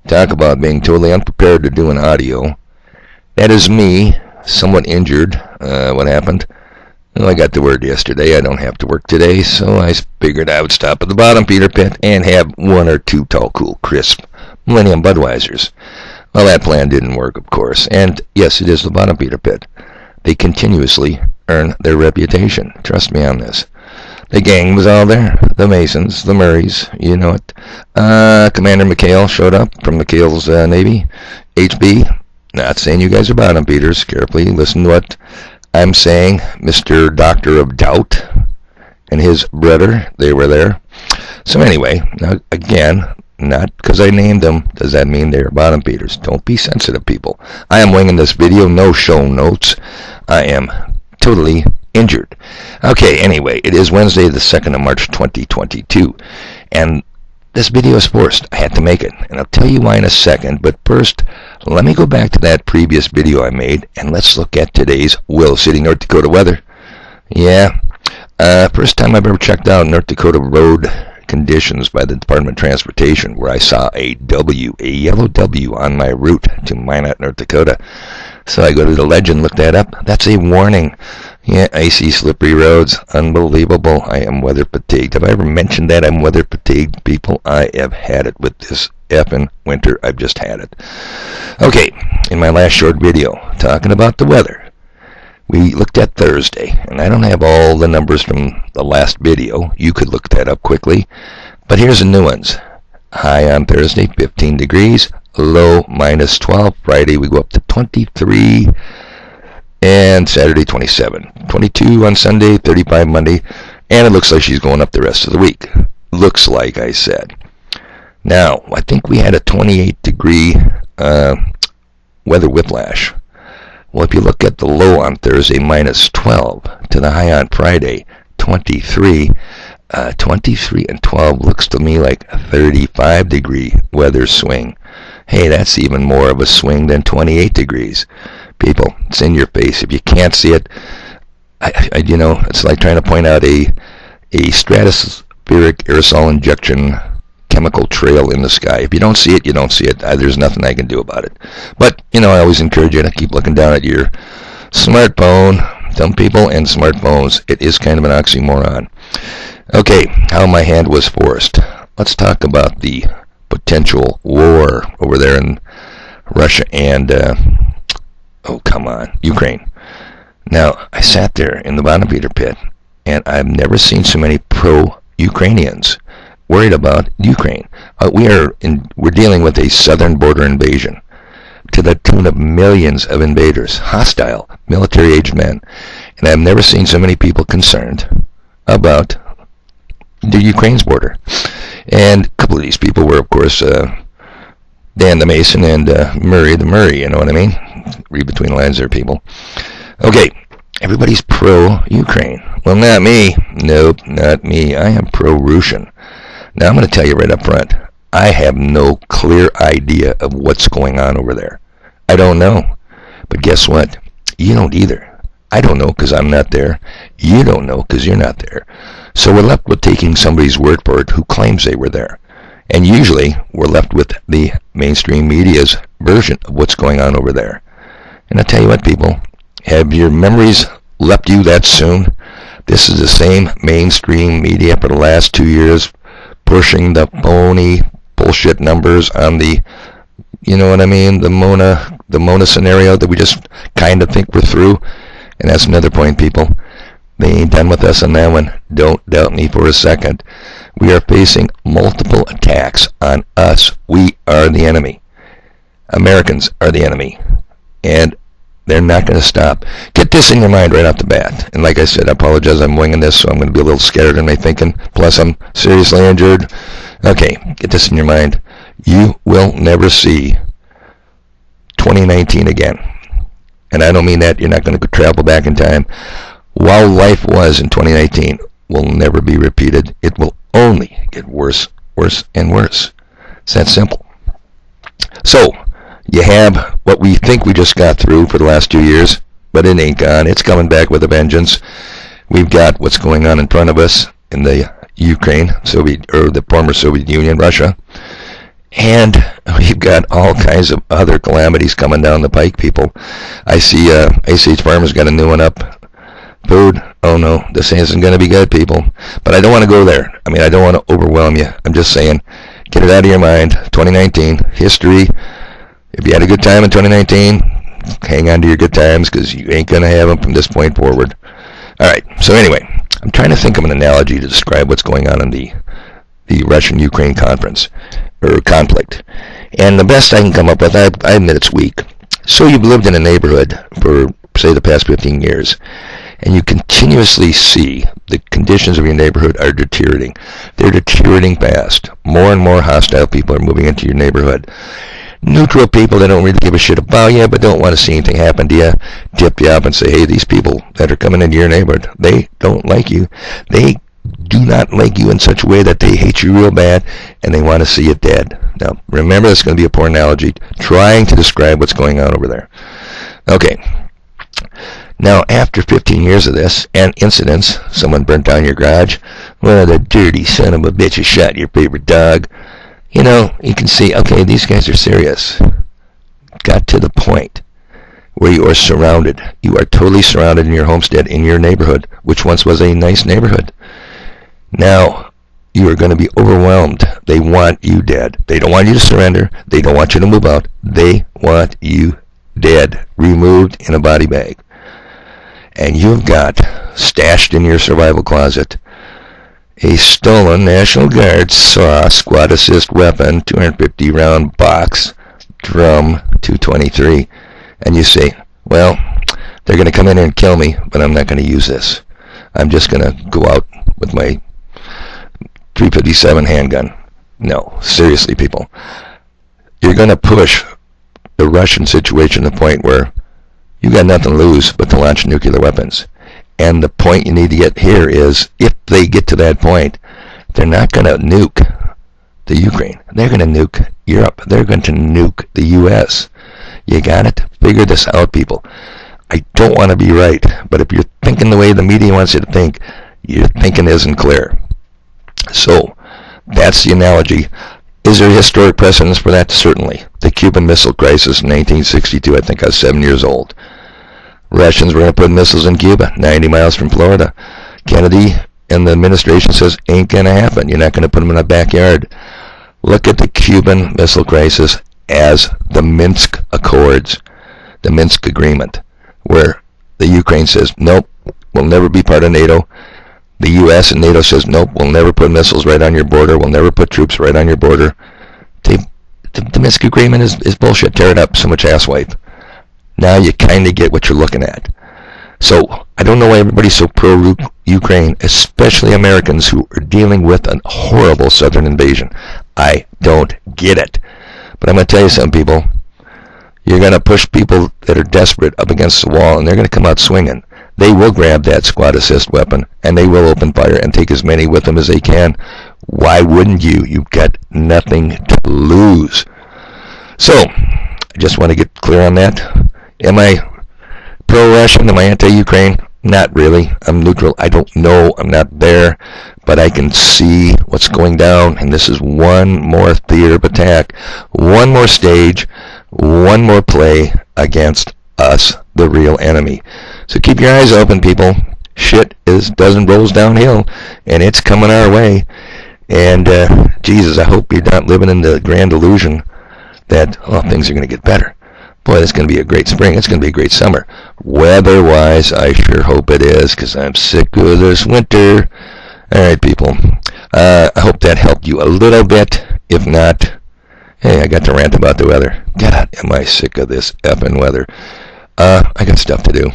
Talk about being totally unprepared to do an audio. That is me, somewhat injured. What happened? Well, I got the word yesterday. I don't have to work today, so I figured I would stop at the bottom Peter Pit and have one or two tall, cool, crisp Millennium Budweisers. Well, that plan didn't work, of course. And yes, it is the bottom Peter Pit. They continuously earn their reputation. Trust me on this. The gang was all there. The Masons, the Murrays, you know it. Commander McHale showed up from McHale's Navy. HB, not saying you guys are bottom beaters. Carefully listen to what I'm saying. Mr. Doctor of Doubt and his brother, they were there. So anyway, now again, not because I named them does that mean they're bottom beaters. Don't be sensitive, people. I am winging this video, no show notes. I am totally injured. Okay, anyway, it is Wednesday the 2nd of March 2022, and this video is forced. I had to make it, and I'll tell you why in a second, but first, let me go back to that previous video I made, and let's look at today's Will City, North Dakota weather. Yeah, first time I've ever checked out North Dakota road conditions by the Department of Transportation, where I saw a yellow W on my route to Minot, North Dakota. So I go to the legend, look that up. That's a warning. Yeah, icy, slippery roads. Unbelievable. I am weather fatigued. Have I ever mentioned that I'm weather fatigued, people? I have had it with this effing winter. I've just had it. Okay, in my last short video, talking about the weather, we looked at Thursday, and I don't have all the numbers from the last video. You could look that up quickly. But here's the new ones. High on Thursday, 15 degrees. Low, minus 12. Friday, we go up to 23. And Saturday, 27. 22 on Sunday, 35 Monday. And it looks like she's going up the rest of the week. Looks like, I said. Now, I think we had a 28-degree weather whiplash. Well, if you look at the low on Thursday, minus 12, to the high on Friday, 23, 23 and 12 looks to me like a 35-degree weather swing. Hey, that's even more of a swing than 28 degrees. People, it's in your face. If you can't see it, it's like trying to point out a stratospheric aerosol injection chemical trail in the sky. If you don't see it, you don't see it. There's nothing I can do about it. But, I always encourage you to keep looking down at your smartphone. Dumb people and smartphones. It is kind of an oxymoron. Okay, how my hand was forced. Let's talk about the potential war over there in Russia and, Ukraine. Now, I sat there in the bottom Peter Pit, and I've never seen so many pro-Ukrainians worried about Ukraine. We're dealing with a southern border invasion to the tune of millions of invaders, hostile, military-aged men. And I've never seen so many people concerned about the Ukraine's border. And a couple of these people were, of course, Dan the Mason and Murray the Murray, you know what I mean? Read between the lines there, people. Okay, everybody's pro-Ukraine. Well, not me. Nope, not me. I am pro-Russian. Now, I'm going to tell you right up front, I have no clear idea of what's going on over there. I don't know. But guess what? You don't either. I don't know because I'm not there. You don't know because you're not there. So we're left with taking somebody's word for it who claims they were there. And usually, we're left with the mainstream media's version of what's going on over there. And I tell you what, people, have your memories left you that soon? This is the same mainstream media for the last 2 years, pushing the phony bullshit numbers on the, the Mona scenario that we just kind of think we're through. And that's another point, people. They ain't done with us on that one. Don't doubt me for a second. We are facing multiple attacks on us. We are the enemy. Americans are the enemy. And they're not going to stop. Get this in your mind right off the bat. And like I said, I apologize, I'm winging this, so I'm going to be a little scattered in my thinking. Plus, I'm seriously injured. Okay, get this in your mind. You will never see 2019 again. And I don't mean that you're not going to travel back in time. While life was in 2019 will never be repeated. It will only get worse, worse, and worse. It's that simple. So, you have what we think we just got through for the last 2 years, but it ain't gone. It's coming back with a vengeance. We've got what's going on in front of us in the Ukraine, the former Soviet Union, Russia. And we've got all kinds of other calamities coming down the pike, people. I see ACH Farmers got a new one up. Food, oh no, this isn't going to be good, people. But I don't want to go there. I mean, I don't want to overwhelm you. I'm just saying, get it out of your mind. 2019, history. If you had a good time in 2019, hang on to your good times, because you ain't going to have them from this point forward. All right, so anyway, I'm trying to think of an analogy to describe what's going on in the Russian-Ukraine conflict. And the best I can come up with, I admit it's weak. So you've lived in a neighborhood for, say, the past 15 years, and you continuously see the conditions of your neighborhood are deteriorating. They're deteriorating fast. More and more hostile people are moving into your neighborhood. Neutral people that don't really give a shit about you, but don't want to see anything happen to you, tip you up and say, hey, these people that are coming into your neighborhood, they don't like you. They do not like you in such a way that they hate you real bad, and they want to see you dead. Now, remember, that's going to be a poor analogy, trying to describe what's going on over there. Okay. Now, after 15 years of this, and incidents, someone burnt down your garage, well, the dirty son of a bitch has shot your favorite dog. You know, you can see, okay, these guys are serious. Got to the point where you are surrounded. You are totally surrounded in your homestead, in your neighborhood, which once was a nice neighborhood. Now, you are going to be overwhelmed. They want you dead. They don't want you to surrender. They don't want you to move out. They want you dead, removed in a body bag. And you've got, stashed in your survival closet, a stolen National Guard SAW squad assist weapon, 250 round box, drum, 223. And you say, well, they're going to come in here and kill me, but I'm not going to use this. I'm just going to go out with my 357 handgun. No, seriously, people. You're going to push the Russian situation to the point where you got nothing to lose but to launch nuclear weapons. And the point you need to get here is, if they get to that point, they're not going to nuke the Ukraine. They're going to nuke Europe. They're going to nuke the U.S. You got it? Figure this out, people. I don't want to be right, but if you're thinking the way the media wants you to think, your thinking isn't clear. So, that's the analogy. Is there historic precedence for that? Certainly. The Cuban Missile Crisis in 1962, I think I was 7 years old. Russians were going to put missiles in Cuba, 90 miles from Florida. Kennedy and the administration says, ain't going to happen. You're not going to put them in a backyard. Look at the Cuban Missile Crisis as the Minsk Accords, the Minsk Agreement, where the Ukraine says, nope, we'll never be part of NATO. The U.S. and NATO says, nope, we'll never put missiles right on your border. We'll never put troops right on your border. The Minsk Agreement is bullshit. Tear it up. So much asswipe. Now you kind of get what you're looking at. So I don't know why everybody's so pro-Ukraine, especially Americans who are dealing with a horrible southern invasion. I don't get it. But I'm going to tell you something, people. You're going to push people that are desperate up against the wall, and they're going to come out swinging. They will grab that squad assist weapon, and they will open fire and take as many with them as they can. Why wouldn't you? You've got nothing to lose. So, I just want to get clear on that. Am I pro-Russian? Am I anti-Ukraine? Not really. I'm neutral. I don't know. I'm not there. But I can see what's going down, and this is one more theater of attack, one more stage, one more play against us, the real enemy. So keep your eyes open, people. Shit doesn't rolls downhill, and it's coming our way. And Jesus, I hope you're not living in the grand illusion that things are going to get better. Boy, it's going to be a great spring. It's going to be a great summer. Weather-wise, I sure hope it is, because I'm sick of this winter. All right, people. I hope that helped you a little bit. If not, hey, I got to rant about the weather. God, am I sick of this effing weather. I got stuff to do.